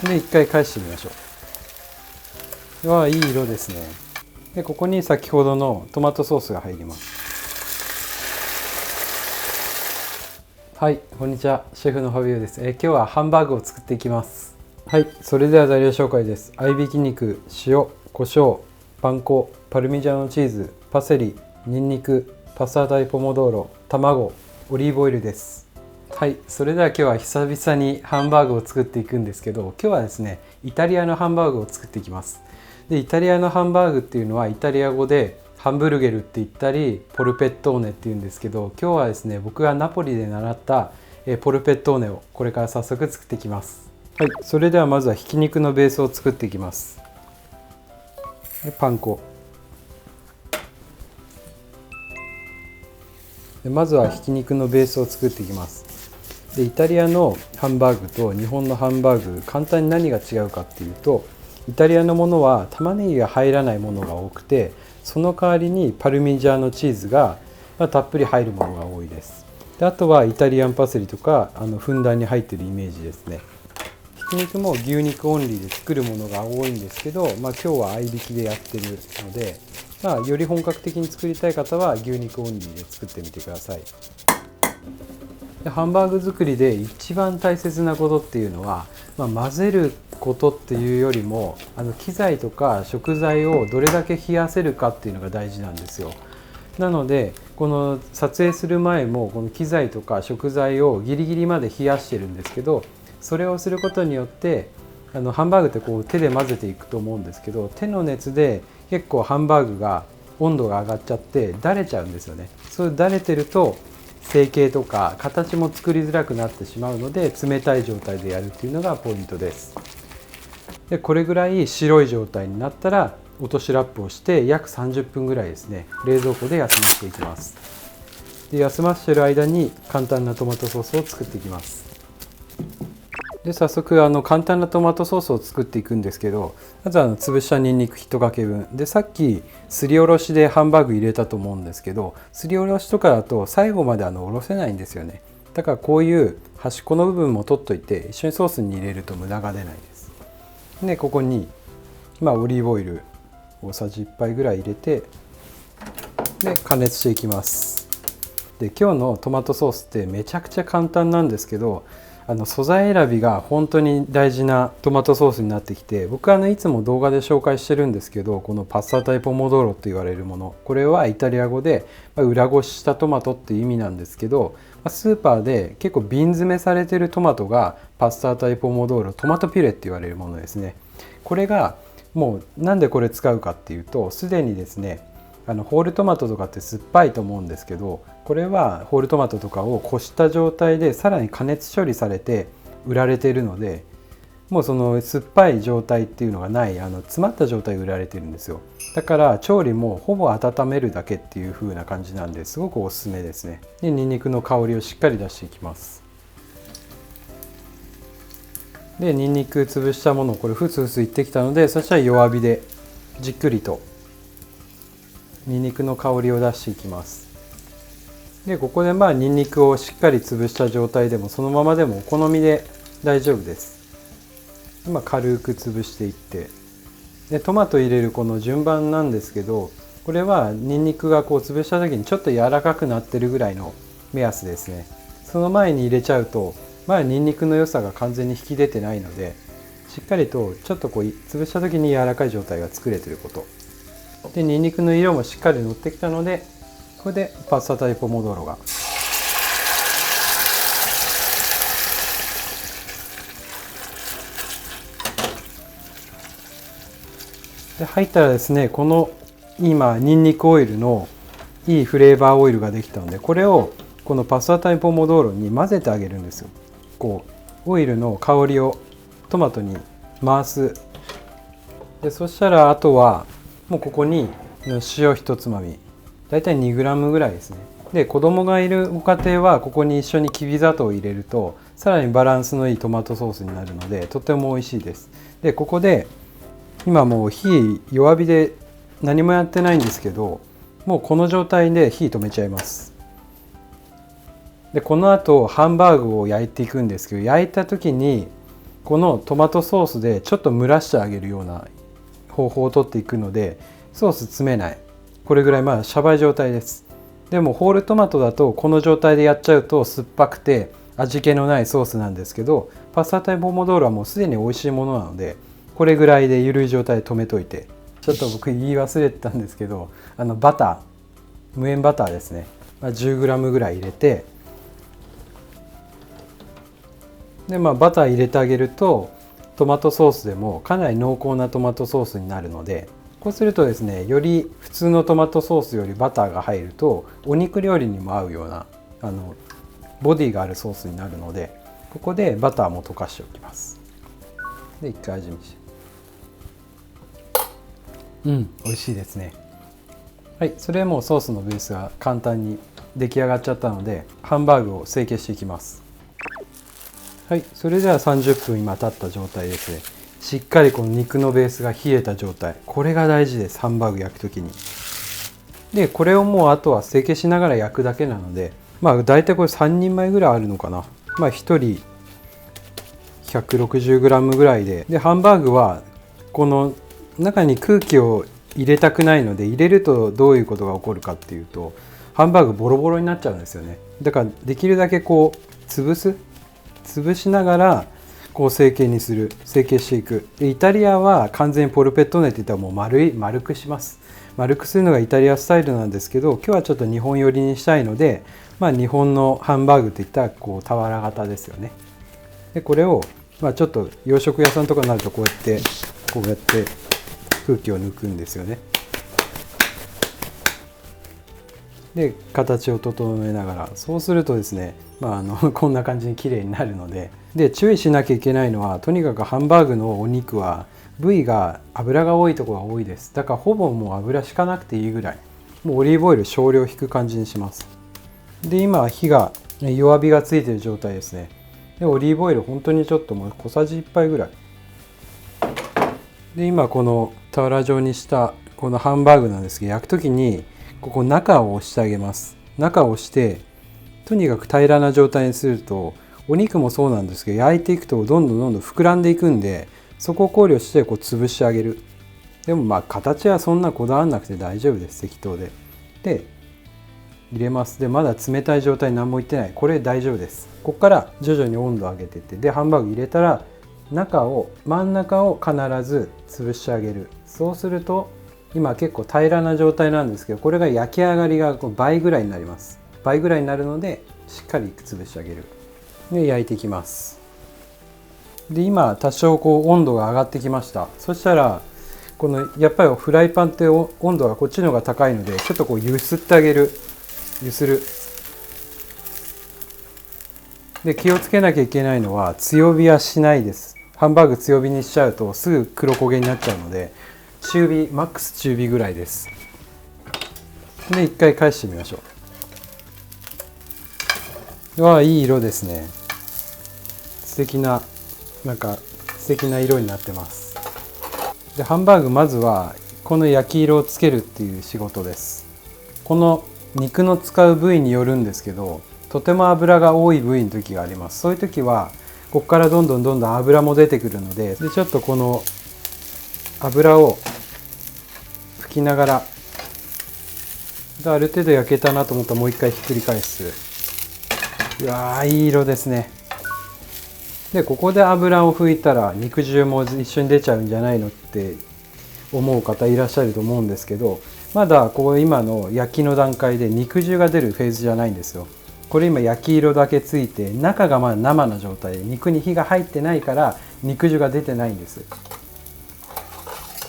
で一回返してみましょう。わあ、いい色ですね。でここに先ほどのトマトソースが入ります。はい、こんにちは、シェフのファビオです。今日はハンバーグを作っていきます。はい、それでは材料紹介です。合いびき肉、塩、胡椒、パン粉、パルミジャーノチーズ、パセリ、ニンニク、パスタタイポモドーロ、卵、オリーブオイルです。はい、それでは今日は久々にハンバーグを作っていくんですけど、今日はですね、イタリアのハンバーグを作っていきます。でイタリアのハンバーグっていうのはイタリア語でハンブルゲルって言ったりポルペットーネっていうんですけど、今日はですね、僕がナポリで習ったポルペットーネをこれから早速作っていきます。はい、それではまずはひき肉のベースを作っていきます。でパン粉で、まずはひき肉のベースを作っていきます。でイタリアのハンバーグと日本のハンバーグ、簡単に何が違うかっていうと、イタリアのものは玉ねぎが入らないものが多くて、その代わりにパルミジャーノチーズがたっぷり入るものが多いです。であとはイタリアンパセリとかふんだんに入っているイメージですね。ひき肉も牛肉オンリーで作るものが多いんですけど、今日は合いびきでやってるので、より本格的に作りたい方は牛肉オンリーで作ってみてください。でハンバーグ作りで一番大切なことっていうのは、混ぜることっていうよりも機材とか食材をどれだけ冷やせるかっていうのが大事なんですよ。なのでこの撮影する前もこの機材とか食材をギリギリまで冷やしてるんですけど、それをすることによってハンバーグってこう手で混ぜていくと思うんですけど、手の熱で結構ハンバーグが温度が上がっちゃってだれちゃうんですよね。そうだれてると成形とか形も作りづらくなってしまうので、冷たい状態でやるっていうのがポイントです。でこれぐらい白い状態になったら落としラップをして約30分ぐらいですね、冷蔵庫で休ませていきます。で休ませている間に簡単なトマトソースを作っていきます。で早速簡単なトマトソースを作っていくんですけど、まず潰したニンニク1かけ分で、さっきすりおろしでハンバーグ入れたと思うんですけど、すりおろしとかだと最後までおろせないんですよね。だからこういう端っこの部分も取っといて一緒にソースに入れると無駄が出ないです。でここにオリーブオイル大さじ1杯ぐらい入れて、で加熱していきます。で今日のトマトソースってめちゃくちゃ簡単なんですけど、素材選びが本当に大事なトマトソースになってきて、僕はいつも動画で紹介してるんですけど、このパスタタイポモドーロと言われるもの、これはイタリア語で裏ごししたトマトっていう意味なんですけど、スーパーで結構瓶詰めされてるトマトがパスタタイポモドーロ、トマトピュレって言われるものですね。これがもうなんでこれ使うかっていうと、すでにですねホールトマトとかって酸っぱいと思うんですけど、これはホールトマトとかをこした状態でさらに加熱処理されて売られているので、もうその酸っぱい状態っていうのがない詰まった状態で売られてるんですよ。だから調理もほぼ温めるだけっていう風な感じなんで、すごくおすすめですね。でニンニクの香りをしっかり出していきます。でニンニク潰したものをこれふつふついってきたので、そしたら弱火でじっくりとニンニクの香りを出していきます。でここでニンニクをしっかり潰した状態でもそのままでもお好みで大丈夫です。今軽く潰していって、でトマト入れるこの順番なんですけど、これはニンニクがこう潰した時にちょっと柔らかくなってるぐらいの目安ですね。その前に入れちゃうとニンニクの良さが完全に引き出てないので、しっかりとちょっとこう潰した時に柔らかい状態が作れてることで、ニンニクの色もしっかり乗ってきたので、これでパスタタイポモドーロがで入ったらですね、この今ニンニクオイルのいいフレーバーオイルができたので、これをこのパスタタイポモドーロに混ぜてあげるんですよ。こうオイルの香りをトマトに回す。でそしたらあとはもうここに塩一つまみ、だいたい 2g ぐらいですね。で子供がいるご家庭はここに一緒にきび砂糖を入れるとさらにバランスのいいトマトソースになるのでとても美味しいです。でここで今もう火弱火で何もやってないんですけど、もうこの状態で火止めちゃいます。でこの後ハンバーグを焼いていくんですけど、焼いた時にこのトマトソースでちょっと蒸らしてあげるような方法をとっていくので、ソース詰めない、これぐらいシャバい状態です。でもホールトマトだとこの状態でやっちゃうと酸っぱくて味気のないソースなんですけど、パスタタイポモドーロはもうすでに美味しいものなので、これぐらいで緩い状態で止めといて、ちょっと僕言い忘れてたんですけど、バター、無塩バターですね、10g ぐらい入れて、でバター入れてあげるとトマトソースでもかなり濃厚なトマトソースになるので、こうするとですね、より普通のトマトソースよりバターが入るとお肉料理にも合うようなボディがあるソースになるので、ここでバターも溶かしておきます。で一回味見して、美味しいですね。はい、それはもうソースのベースが簡単に出来上がっちゃったので、ハンバーグを成形していきます。はい、それでは30分今経った状態ですね。しっかりこの肉のベースが冷えた状態、これが大事です、ハンバーグ焼くときに。でこれをもうあとは成形しながら焼くだけなので、大体これ3人前ぐらいあるのかな。1人 160g ぐらいで、ハンバーグはこの中に空気を入れたくないので、入れるとどういうことが起こるかっていうと、ハンバーグボロボロになっちゃうんですよね。だからできるだけこう潰しながらこう成形していく。でイタリアは完全にポルペットネっていったらもう丸くします。丸くするのがイタリアスタイルなんですけど、今日はちょっと日本寄りにしたいので、日本のハンバーグっていったらこう俵型ですよね。でこれをちょっと洋食屋さんとかになるとこうやって空気を抜くんですよね。で形を整えながら、そうするとですね、こんな感じに綺麗になるので、注意しなきゃいけないのは、とにかくハンバーグのお肉は部位が脂が多いところが多いです。だからほぼもう油敷かなくていいぐらい、もうオリーブオイル少量引く感じにします。で今弱火がついている状態ですね。でオリーブオイル本当にちょっともう小さじ1杯ぐらいで、今この俵状にしたこのハンバーグなんですけど、焼く時にここ中を押してあげます。中を押してとにかく平らな状態にすると、お肉もそうなんですけど、焼いていくとどんどん膨らんでいくんで、そこを考慮してこう潰してあげる。でも形はそんなこだわらなくて大丈夫です、適当で。で入れます。でまだ冷たい状態、何もいってない、これ大丈夫です。ここから徐々に温度を上げていって、でハンバーグ入れたら真ん中を必ず潰してあげる。そうすると今結構平らな状態なんですけど、これが焼き上がりが倍ぐらいになります。倍ぐらいになるのでしっかり潰してあげる。で焼いていきます。で今多少温度が上がってきました。そしたらやっぱりフライパンって温度がこっちの方が高いので、ちょっと揺すってあげる。揺する。で気をつけなきゃいけないのは、強火はしないです。ハンバーグ強火にしちゃうとすぐ黒焦げになっちゃうので、中火、マックス中火ぐらいです。で一回返してみましょう。いい色ですね。素敵な色になってます。でハンバーグ、まずはこの焼き色をつけるっていう仕事です。この肉の使う部位によるんですけど、とても油が多い部位の時があります。そういう時はここからどんどん油も出てくるので、ちょっとこの油を拭きながら、ある程度焼けたなと思ったらもう一回ひっくり返す。いい色ですね。でここで油を拭いたら肉汁も一緒に出ちゃうんじゃないのって思う方いらっしゃると思うんですけど、まだ今の焼きの段階で肉汁が出るフェーズじゃないんですよ。これ今焼き色だけついて、中がまだ生な状態で肉に火が入ってないから肉汁が出てないんです。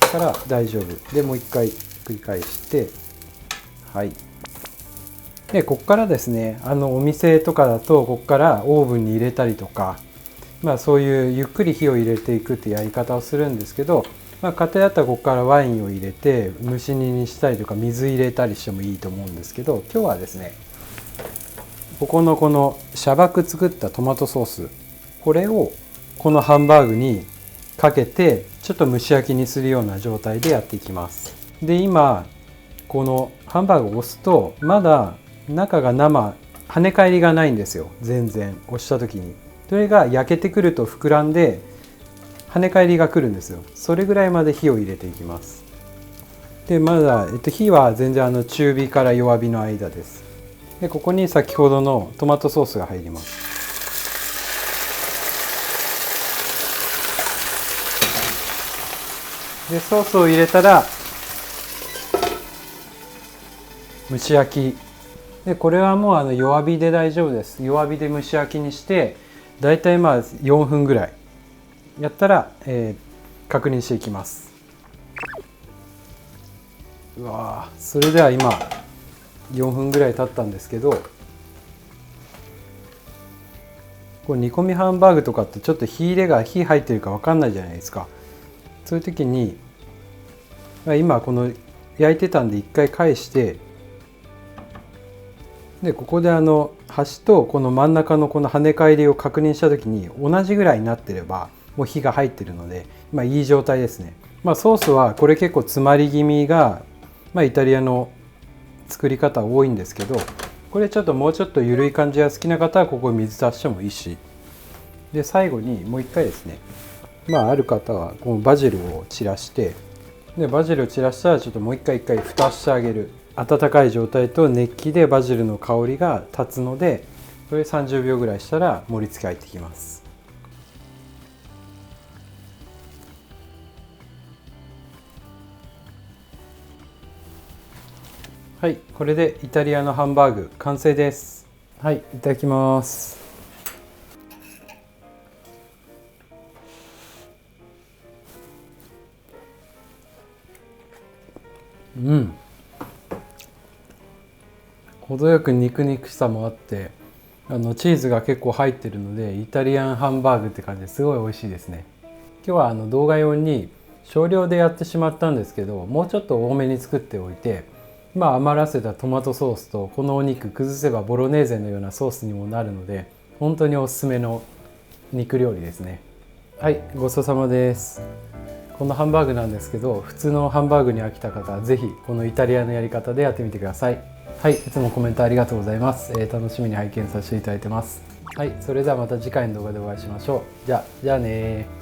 だから大丈夫で、もう一回繰り返して、でここからですね、お店とかだとここからオーブンに入れたりとか、そういうゆっくり火を入れていくってやり方をするんですけど、家庭だったらここからワインを入れて蒸し煮にしたりとか水入れたりしてもいいと思うんですけど、今日はですね、このシャバく作ったトマトソース、これをこのハンバーグにかけてちょっと蒸し焼きにするような状態でやっていきます。で今このハンバーグを押すとまだ中が跳ね返りがないんですよ。全然押した時にそれが焼けてくると膨らんで、跳ね返りが来るんですよ。それぐらいまで火を入れていきます。でまだ、火は全然中火から弱火の間です。でここに先ほどのトマトソースが入ります。でソースを入れたら蒸し焼きで、これはもう弱火で大丈夫です。弱火で蒸し焼きにしてだいたい4分ぐらいやったら、確認していきます。うわー、それでは今4分ぐらい経ったんですけど、これ煮込みハンバーグとかってちょっと火入ってるか分かんないじゃないですか。そういう時に今この焼いてたんで一回返して、でここで端とこの真ん中のこの跳ね返りを確認した時に同じぐらいになってればもう火が入ってるので、いい状態ですね。ソースはこれ結構詰まり気味が、イタリアの作り方多いんですけど、これちょっともうちょっと緩い感じが好きな方はここに水足してもいいし、で最後にもう一回ですね、ある方はこのバジルを散らして、でバジルを散らしたらちょっともう一回蓋してあげる。温かい状態と熱気でバジルの香りが立つので、これ30秒ぐらいしたら盛り付け入ってきます。はい、これでイタリアのハンバーグ完成です。はい、いただきます。程よく肉々しさもあって、チーズが結構入ってるのでイタリアンハンバーグって感じですごい美味しいですね。今日は動画用に少量でやってしまったんですけど、もうちょっと多めに作っておいて、余らせたトマトソースとこのお肉崩せばボロネーゼのようなソースにもなるので、本当におすすめの肉料理ですね。はい、ごちそうさまです。このハンバーグなんですけど、普通のハンバーグに飽きた方は是非このイタリアのやり方でやってみてください。はい、いつもコメントありがとうございます。楽しみに拝見させていただいてます。はい、それではまた次回の動画でお会いしましょう。じゃあねー。